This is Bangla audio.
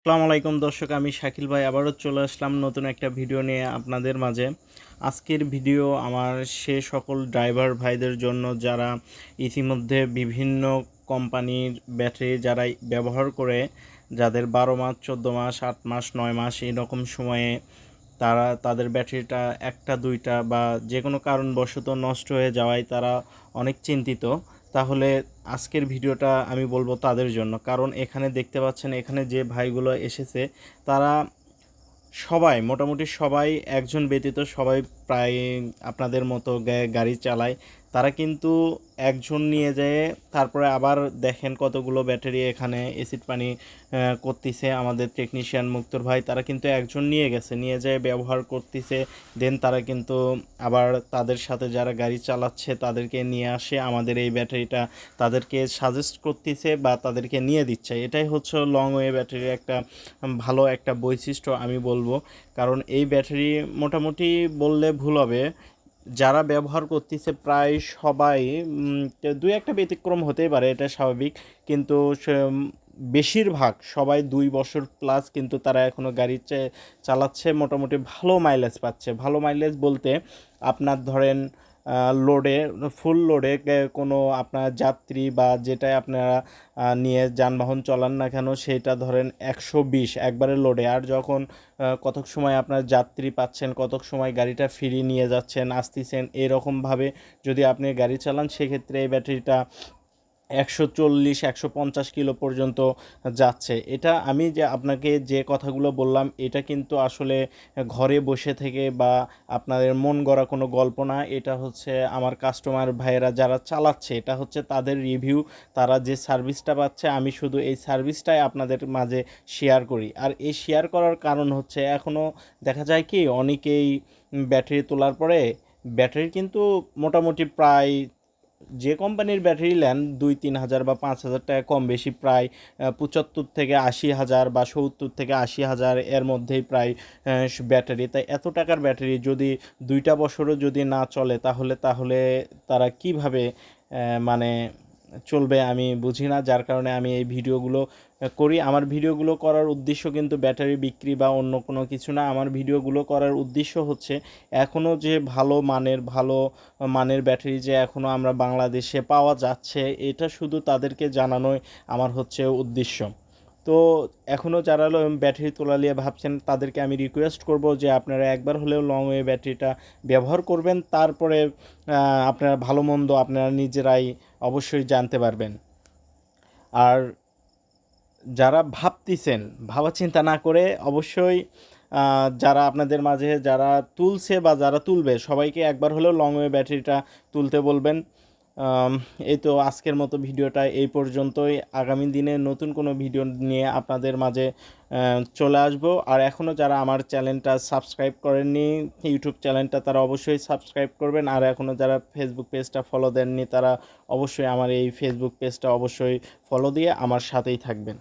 আসসালামু আলাইকুম দর্শক, আমি শাকিল ভাই আবারও চলে আসলাম নতুন একটা ভিডিও নিয়ে আপনাদের মাঝে। আজকের ভিডিও আমার সে সকল ড্রাইভার ভাইদের জন্য যারা ইতিমধ্যে বিভিন্ন কোম্পানির ব্যাটারি যারা ব্যবহার করে, যাদের 12 মাস, 14 মাস, 8 মাস, 9 মাস এরকম সময়ে তারা তাদের ব্যাটারিটা একটা দুইটা বা যে কোনো কারণবশত নষ্ট হয়ে যাওয়ায় তারা অনেক চিন্তিত। তাহলে আজকের ভিডিওটা আমি বলবো তাদের জন্য, কারণ এখানে দেখতে পাচ্ছেন এখানে যে ভাইগুলো এসেছে তারা সবাই মোটামুটি সবাই একজন ব্যতীত সবাই প্রায় আপনাদের মতো গাড়ি চালায়। তারা কিন্তু একজন নিয়ে যায়, তারপরে আবার দেখেন কতগুলো ব্যাটারি এখানে এসিড পানি করতেছে আমাদের টেকনিশিয়ান মুক্তর ভাই। তারা কিন্তু একজন নিয়ে গেছে, নিয়ে যায় ব্যবহার করতেছে, দেন তারা কিন্তু আবার তাদের সাথে যারা গাড়ি চালাচ্ছে তাদেরকে নিয়ে আসে আমাদের এই ব্যাটারিটা তাদেরকে সাজেস্ট করতেছে বা তাদেরকে নিয়ে দিচ্ছে। এটাই হচ্ছে লং ওয়ে ব্যাটারির একটা ভালো একটা বৈশিষ্ট্য আমি বলবো। কারণ এই ব্যাটারি মোটামুটি বললে ভুল হবে, যারা ব্যবহার করতেছে প্রায় সবাই, দুই একটা ব্যতিক্রম হতেই পারে, এটা স্বাভাবিক, কিন্তু বেশিরভাগ সবাই 2 বছর প্লাস কিন্তু তারা এখনও গাড়ি চালাচ্ছে, মোটামুটি ভালো মাইলেজ পাচ্ছে। ভালো মাইলেজ বলতে আপনার ধরেন লোডে, ফুল লোডে কোনো আপনার যাত্রী বা যেটাই আপনারা নিয়ে যানবাহন চলান না কেন সেটা ধরেন 120 একবারে লোডে, আর যখন কতক সময় আপনার যাত্রী পাচ্ছেন, কতক সময় গাড়িটা ফ্রি নিয়ে যাচ্ছেন আসতেছেন, এরকমভাবে যদি আপনি গাড়ি চালান সেক্ষেত্রে এই ব্যাটারিটা 140-150 কিলো পর্যন্ত যাচ্ছে। এটা আমি যে আপনাকে যে কথাগুলো বললাম এটা কিন্তু আসলে ঘরে বসে থেকে বা আপনাদের মন গড়া কোনো গল্প না। এটা হচ্ছে আমার কাস্টমার ভাইয়েরা যারা চালাচ্ছে, এটা হচ্ছে তাদের রিভিউ, তারা যে সার্ভিসটা পাচ্ছে, আমি শুধু এই সার্ভিসটাই আপনাদের মাঝে শেয়ার করি। আর এই শেয়ার করার কারণ হচ্ছে এখনও দেখা যায় কি অনেকেই ব্যাটারি তোলার পরে ব্যাটারি কিন্তু মোটামুটি প্রায় যে কোম্পানির ব্যাটারি নেন 2-3 হাজার বা 5 হাজার টাকা কম বেশি প্রায় 75 থেকে 80 হাজার বা 70 থেকে 80 হাজার এর মধ্যেই প্রায় ব্যাটারি। তাই এত টাকার ব্যাটারি যদি 2টা বছরও যদি না চলে তাহলে তাহলে তারা কিভাবে মানে চলবে আমি বুঝি না। যার কারণে আমি এই ভিডিওগুলো করি। আমার ভিডিওগুলো করার উদ্দেশ্য কিন্তু ব্যাটারি বিক্রি বা অন্য কোনো কিছু না। আমার ভিডিওগুলো করার উদ্দেশ্য হচ্ছে এখনও যে ভালো মানের ব্যাটারি যে এখনও আমরা বাংলাদেশে পাওয়া যাচ্ছে, এটা শুধু তাদেরকে জানানোই আমার হচ্ছে উদ্দেশ্য। তো এখনও যারা ব্যাটারি তোলা নিয়ে ভাবছেন তাদেরকে আমি রিকোয়েস্ট করব যে আপনারা একবার হলেও লং ওয়ে ব্যাটারিটা ব্যবহার করবেন, তারপরে আপনারা ভালো মন্দ আপনারা নিজেরাই অবশ্যই জানতে পারবেন। আর যারা ভাবতেছেন, ভাবা চিন্তা না করে অবশ্যই যারা আপনাদের মাঝে যারা তুলছে বা যারা তুলবে সবাইকে একবার হলেও লং ওয়ে ব্যাটারিটা তুলতে বলবেন। এই তো আজকের মতো ভিডিওটা এই পর্যন্তই। আগামী দিনে নতুন কোনো ভিডিও নিয়ে আপনাদের মাঝে চলে আসব। আর এখনও যারা আমার চ্যানেলটা সাবস্ক্রাইব করেননি, ইউটিউব চ্যানেলটা, তারা অবশ্যই সাবস্ক্রাইব করবেন। আর এখনও যারা ফেসবুক পেজটা ফলো দেননি তারা অবশ্যই আমার এই ফেসবুক পেজটা অবশ্যই ফলো দিয়ে আমার সাথেই থাকবেন।